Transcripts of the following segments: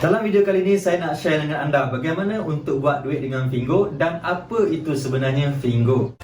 Dalam video kali ini saya nak share dengan anda bagaimana untuk buat duit dengan Fingo dan apa itu sebenarnya Fingo.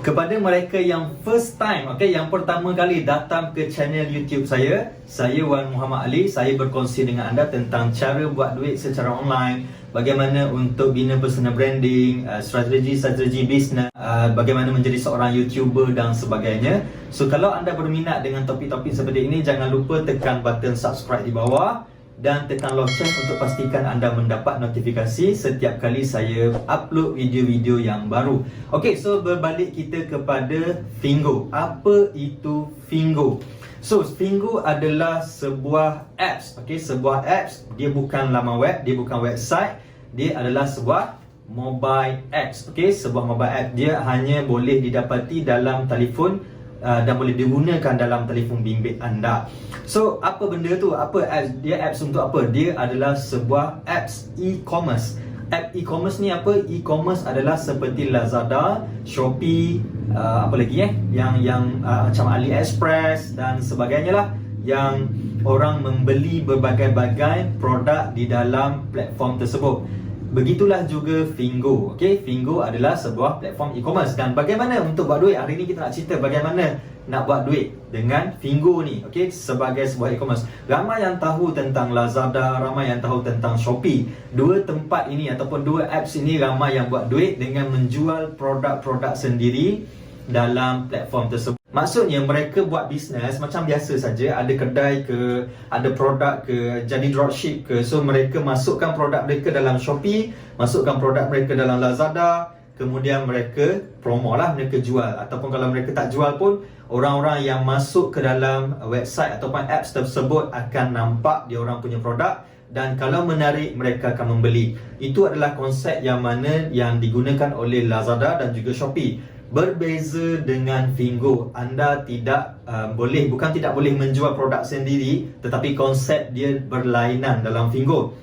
Kepada mereka yang first time, yang pertama kali datang ke channel YouTube saya Wan Muhammad Ali. Saya berkongsi dengan anda tentang cara buat duit secara online, bagaimana untuk bina personal branding, strategi bisnes, bagaimana menjadi seorang YouTuber dan sebagainya. So kalau anda berminat dengan topik-topik seperti ini, jangan lupa tekan button subscribe di bawah dan tekan lonceng untuk pastikan anda mendapat notifikasi setiap kali saya upload video-video yang baru. Okey, so berbalik kita kepada Fingo. Apa itu Fingo? So, Fingo adalah sebuah apps. Sebuah apps. Dia bukan laman web, dia bukan website. Dia adalah sebuah mobile apps. Sebuah mobile app. Dia hanya boleh didapati dalam telefon dan boleh digunakan dalam telefon bimbit anda. So, apa benda tu? Apa apps? Dia apps untuk apa? Dia adalah sebuah apps e-commerce. App e-commerce ni apa? E-commerce adalah seperti Lazada, Shopee, apa lagi yang macam AliExpress dan sebagainya lah, yang orang membeli berbagai-bagai produk di dalam platform tersebut. Begitulah juga Fingo. Fingo adalah sebuah platform e-commerce. Dan bagaimana untuk buat duit? Hari ini kita nak cerita bagaimana nak buat duit dengan Fingo ni, sebagai sebuah e-commerce. Ramai yang tahu tentang Lazada, ramai yang tahu tentang Shopee. Dua tempat ini ataupun dua apps ini ramai yang buat duit dengan menjual produk-produk sendiri dalam platform tersebut. Maksudnya mereka buat bisnes macam biasa saja, ada kedai ke, ada produk ke, jadi dropship ke. So mereka masukkan produk mereka dalam Shopee, masukkan produk mereka dalam Lazada, kemudian mereka promo lah, mereka jual. Ataupun kalau mereka tak jual pun, orang-orang yang masuk ke dalam website ataupun apps tersebut akan nampak dia orang punya produk, dan kalau menarik mereka akan membeli. Itu adalah konsep yang mana yang digunakan oleh Lazada dan juga Shopee. Berbeza dengan Fingo, anda tidak bukan tidak boleh menjual produk sendiri, tetapi konsep dia berlainan dalam Fingo.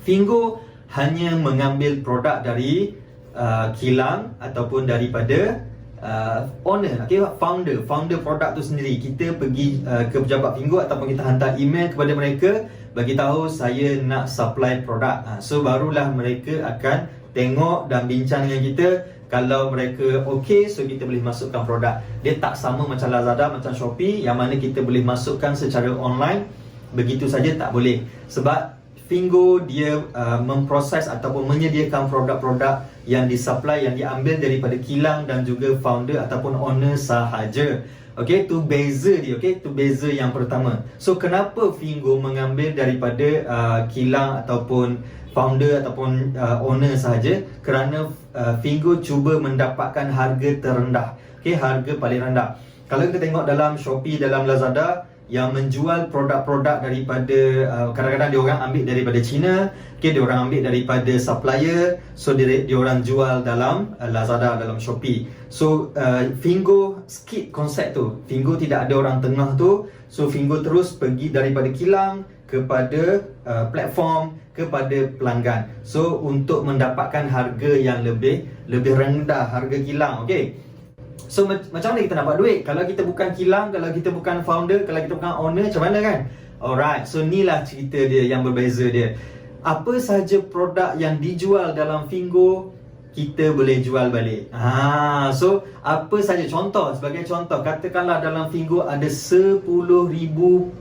Fingo hanya mengambil produk dari kilang ataupun daripada owner, founder produk tu sendiri. Kita pergi ke pejabat Fingo ataupun kita hantar email kepada mereka, bagi tahu saya nak supply produk. So barulah mereka akan tengok dan bincang dengan kita. Kalau mereka okey, so kita boleh masukkan produk. Dia tak sama macam Lazada, macam Shopee, yang mana kita boleh masukkan secara online. Begitu saja tak boleh. Sebab Fingo dia memproses ataupun menyediakan produk-produk yang disupply, yang diambil daripada kilang dan juga founder ataupun owner sahaja. Tu beza dia. Tu beza yang pertama. So kenapa Fingo mengambil daripada kilang ataupun founder ataupun owner sahaja? Kerana Fingo cuba mendapatkan harga terendah. Harga paling rendah. Kalau kita tengok dalam Shopee, dalam Lazada, yang menjual produk-produk daripada kadang-kadang dia orang ambil daripada China, dia orang ambil daripada supplier, so dia orang jual dalam Lazada, dalam Shopee. So Fingo skip konsep tu. Fingo tidak ada orang tengah tu. So Fingo terus pergi daripada kilang kepada platform, kepada pelanggan. So untuk mendapatkan harga yang lebih rendah, harga kilang. So macam mana kita nak buat duit? Kalau kita bukan kilang, kalau kita bukan founder, kalau kita bukan owner, macam mana kan? Alright, so inilah cerita dia yang berbeza dia. Apa sahaja produk yang dijual dalam Fingo, kita boleh jual balik. So apa saja, sebagai contoh, katakanlah dalam Fingo ada 10,000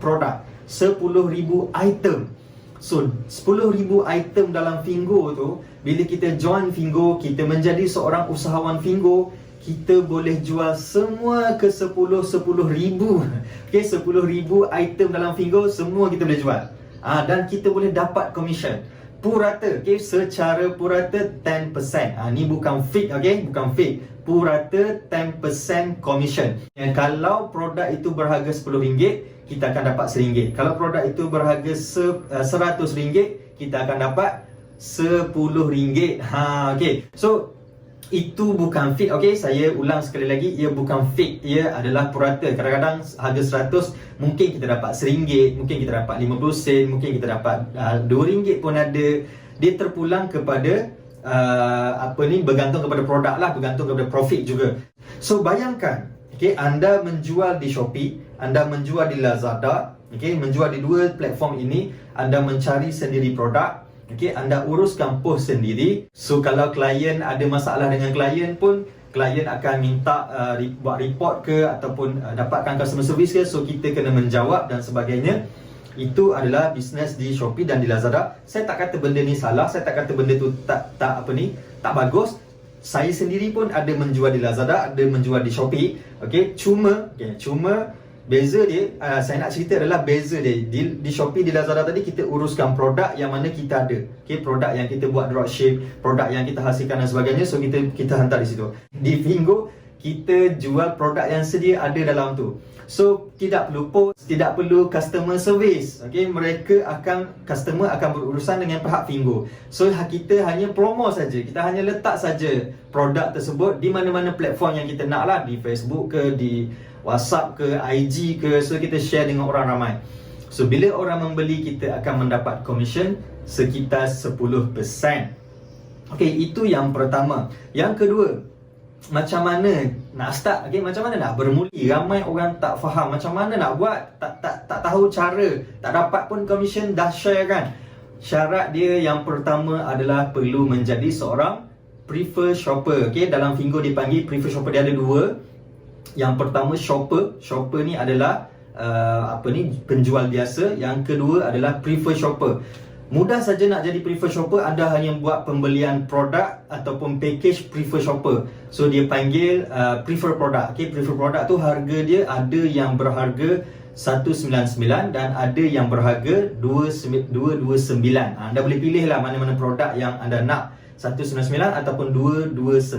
produk, 10,000 item. So 10,000 item dalam Fingo tu, bila kita join Fingo, kita menjadi seorang usahawan Fingo, kita boleh jual semua ke 10,000. 10,000 item dalam Fingo, semua kita boleh jual. Dan kita boleh dapat commission purata, secara purata 10%. Ni bukan fix, bukan fix. Purata 10% commission. Dan kalau produk itu berharga RM10, kita akan dapat RM1. Kalau produk itu berharga RM100, kita akan dapat RM10. So itu bukan fix. Saya ulang sekali lagi, ia bukan fix, ia adalah purata. Kadang-kadang harga 100, mungkin kita dapat RM1, mungkin kita dapat 50 sen, mungkin kita dapat RM2 pun ada. Dia terpulang kepada bergantung kepada produk lah, bergantung kepada profit juga. So bayangkan, okay, anda menjual di Shopee, anda menjual di Lazada, okay, menjual di dua platform ini, anda mencari sendiri produk, okay, anda uruskan post sendiri. So kalau klien ada masalah dengan klien pun, klien akan minta buat report ke ataupun dapatkan customer service ke, so kita kena menjawab dan sebagainya. Itu adalah bisnes di Shopee dan di Lazada. Saya tak kata benda ni salah, saya tak kata benda tu tak bagus. Saya sendiri pun ada menjual di Lazada, ada menjual di Shopee. Okey, cuma beza dia, saya nak cerita adalah beza dia di Shopee, di Lazada tadi kita uruskan produk yang mana kita ada. Okey, produk yang kita buat dropship, produk yang kita hasilkan dan sebagainya, so kita hantar di situ. Di Fingo kita jual produk yang sedia ada dalam tu. So tidak perlu post, tidak perlu customer service. Okey, customer akan berurusan dengan pihak Fingo. So kita hanya promo saja, kita hanya letak saja produk tersebut di mana-mana platform yang kita nak lah, di Facebook ke, di WhatsApp ke, IG ke. So kita share dengan orang ramai. So bila orang membeli, kita akan mendapat commission sekitar 10%. Okey, itu yang pertama. Yang kedua, macam mana nak start, okay? Macam mana nak bermula? Ramai orang tak faham macam mana nak buat, tak tahu cara, tak dapat pun commission, dah share kan. Syarat dia yang pertama adalah perlu menjadi seorang prefer shopper. Okay? Dalam Fingo dipanggil prefer shopper, dia ada dua. Yang pertama shopper ni adalah penjual biasa. Yang kedua adalah prefer shopper. Mudah saja nak jadi prefer shopper, anda hanya buat pembelian produk ataupun package prefer shopper. So dia panggil prefer product. Okay, prefer product tu harga dia ada yang berharga 199 dan ada yang berharga 229. Anda boleh pilih lah mana-mana produk yang anda nak, 199 ataupun 229.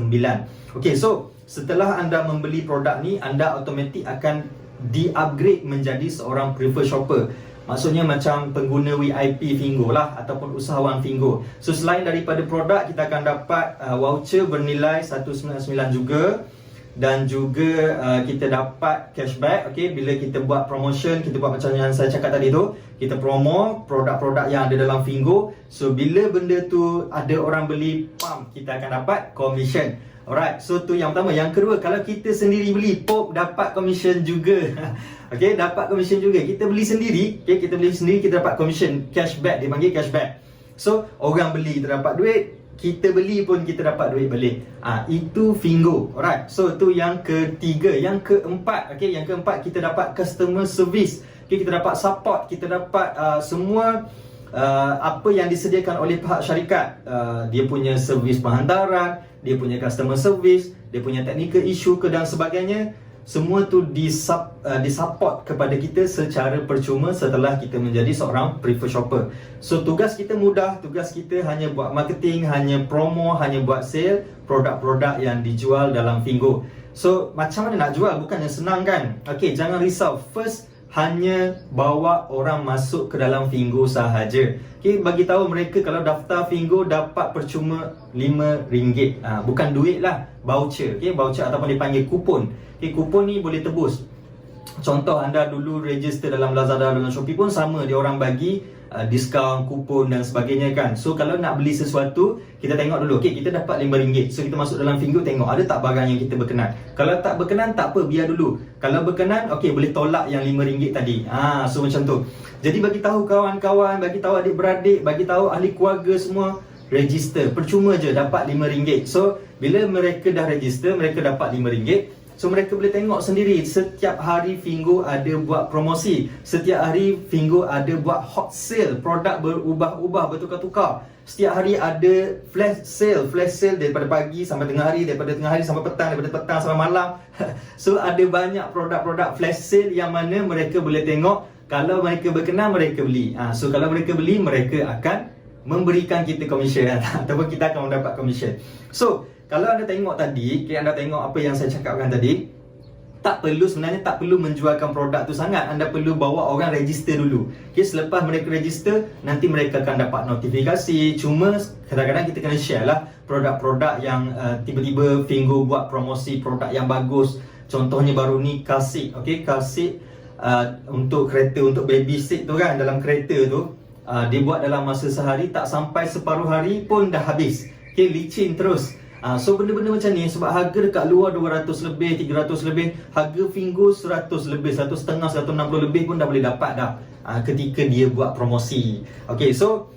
Okay, so setelah anda membeli produk ni, anda automatik akan di-upgrade menjadi seorang prefer shopper. Maksudnya macam pengguna VIP Fingo lah, ataupun usahawan Fingo. So selain daripada produk, kita akan dapat voucher bernilai 199 juga. Dan juga kita dapat cashback. Okay, bila kita buat promotion, kita buat macam yang saya cakap tadi tu, kita promo produk-produk yang ada dalam Fingo. So bila benda tu ada orang beli, kita akan dapat commission. Alright, so tu yang pertama. Yang kedua, kalau kita sendiri beli, dapat commission juga. Okay, dapat commission juga. Kita beli sendiri, okay, kita dapat commission, cashback, dia panggil cashback. So orang beli, kita dapat duit, kita beli pun kita dapat duit balik. Itu Fingo. Alright, so tu yang ketiga. Yang keempat, okay, yang keempat, kita dapat customer service. Okay, kita dapat support, kita dapat semua apa yang disediakan oleh pihak syarikat. Dia punya servis penghantaran, dia punya customer service, dia punya technical issue ke dan sebagainya. Semua tu disupport kepada kita secara percuma setelah kita menjadi seorang prefer shopper. So tugas kita mudah, tugas kita hanya buat marketing, hanya promo, hanya buat sale produk-produk yang dijual dalam Fingo. So macam mana nak jual? Bukannya senang kan? Okay, jangan risau. First, hanya bawa orang masuk ke dalam Fingo sahaja. Okay, bagi tahu mereka kalau daftar Fingo dapat percuma RM5. Bukan duit lah, voucher. Okay, voucher ataupun dipanggil kupon. Okay, kupon ni boleh tebus. Contoh anda dulu register dalam Lazada, dalam Shopee pun sama, dia orang bagi diskaun, kupon dan sebagainya kan. So kalau nak beli sesuatu, kita tengok dulu, okay, kita dapat RM5. So kita masuk dalam Fingo, tengok ada tak barang yang kita berkenan. Kalau tak berkenan, tak apa, biar dulu. Kalau berkenan, okay, boleh tolak yang RM5 tadi. So macam tu. Jadi bagi tahu kawan-kawan, bagi tahu adik-beradik, bagi tahu ahli keluarga semua, register. Percuma je dapat RM5. So bila mereka dah register, mereka dapat RM5. So mereka boleh tengok sendiri, setiap hari Fingo ada buat promosi, setiap hari Fingo ada buat hot sale, produk berubah-ubah, bertukar-tukar. Setiap hari ada flash sale daripada pagi sampai tengah hari, daripada tengah hari sampai petang, daripada petang sampai malam. So ada banyak produk-produk flash sale yang mana mereka boleh tengok. Kalau mereka berkenan, mereka beli. So kalau mereka beli, mereka akan memberikan kita commission ataupun kita akan mendapat commission. So kalau anda tengok tadi, anda tengok apa yang saya cakapkan tadi, sebenarnya tak perlu menjualkan produk tu sangat. Anda perlu bawa orang register dulu. Okay, selepas mereka register, nanti mereka akan dapat notifikasi. Cuma kadang-kadang kita kena share lah produk-produk yang tiba-tiba Fingo buat promosi produk yang bagus. Contohnya baru ni car seat. Okay, car seat untuk kereta, untuk baby seat tu kan, dalam kereta tu dia buat dalam masa sehari, tak sampai separuh hari pun dah habis. Okay, licin terus. So benda-benda macam ni sebab harga dekat luar 200 lebih, 300 lebih, harga Fingo 100 lebih, 150, 160 lebih pun dah boleh dapat dah ketika dia buat promosi. Okay, so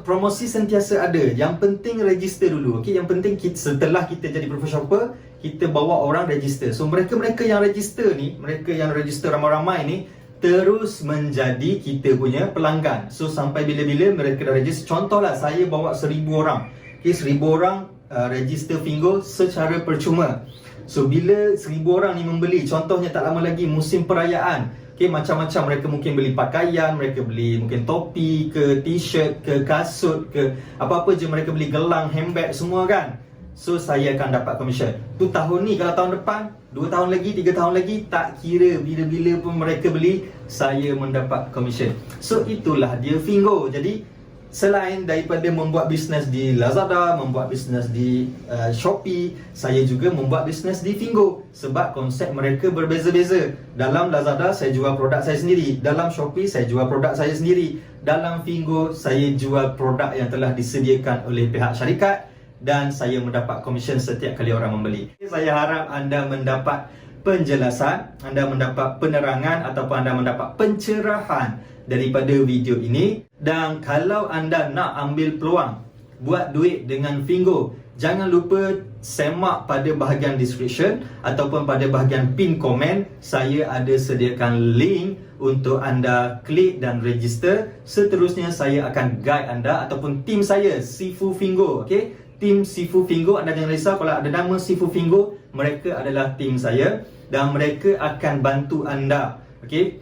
promosi sentiasa ada. Yang penting register dulu. Okay, yang penting setelah kita jadi profile shopper, kita bawa orang register. So mereka-mereka yang register ni, mereka yang register ramai-ramai ni terus menjadi kita punya pelanggan. So sampai bila-bila mereka dah register. Contohlah saya bawa 1000 orang. Okay, 1000 orang register Fingo secara percuma. So bila 1000 orang ni membeli, contohnya tak lama lagi musim perayaan. Okay, macam-macam mereka mungkin beli pakaian, mereka beli mungkin topi ke, t-shirt ke, kasut ke, apa-apa je mereka beli, gelang, handbag semua kan. So saya akan dapat commission. Tu tahun ni, kalau tahun depan 2 tahun lagi, 3 tahun lagi, tak kira bila-bila pun mereka beli, saya mendapat commission. So itulah dia Fingo. Jadi selain daripada membuat bisnes di Lazada, membuat bisnes di Shopee, saya juga membuat bisnes di Fingo. Sebab konsep mereka berbeza-beza. Dalam Lazada saya jual produk saya sendiri, dalam Shopee saya jual produk saya sendiri, dalam Fingo saya jual produk yang telah disediakan oleh pihak syarikat dan saya mendapat komisen setiap kali orang membeli. Saya harap anda mendapat penjelasan, anda mendapat penerangan ataupun anda mendapat pencerahan daripada video ini. Dan kalau anda nak ambil peluang buat duit dengan Fingo, jangan lupa semak pada bahagian description ataupun pada bahagian pin komen. Saya ada sediakan link untuk anda klik dan register. Seterusnya saya akan guide anda ataupun tim saya, Sifu Fingo. Okay, tim Sifu Fingo, anda jangan risau kalau ada nama Sifu Fingo, mereka adalah tim saya dan mereka akan bantu anda. Okay,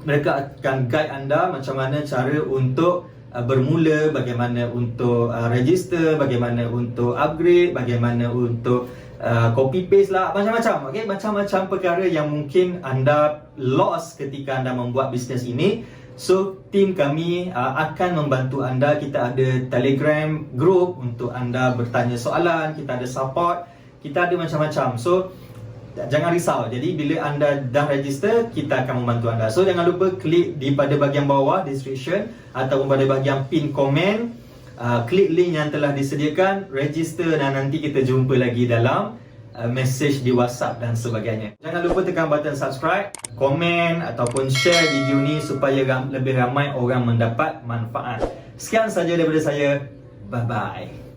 mereka akan guide anda macam mana cara untuk bermula, bagaimana untuk register, bagaimana untuk upgrade, bagaimana untuk copy paste lah, macam-macam. Okay, macam-macam perkara yang mungkin anda lost ketika anda membuat bisnes ini. So tim kami akan membantu anda. Kita ada Telegram group untuk anda bertanya soalan, kita ada support, kita ada macam-macam. So jangan risau. Jadi bila anda dah register, kita akan membantu anda. So jangan lupa klik di pada bahagian bawah description ataupun pada bahagian pin komen, klik link yang telah disediakan, register dan nanti kita jumpa lagi dalam message di WhatsApp dan sebagainya. Jangan lupa tekan button subscribe, komen ataupun share video ni supaya lebih ramai orang mendapat manfaat. Sekian saja daripada saya. Bye bye.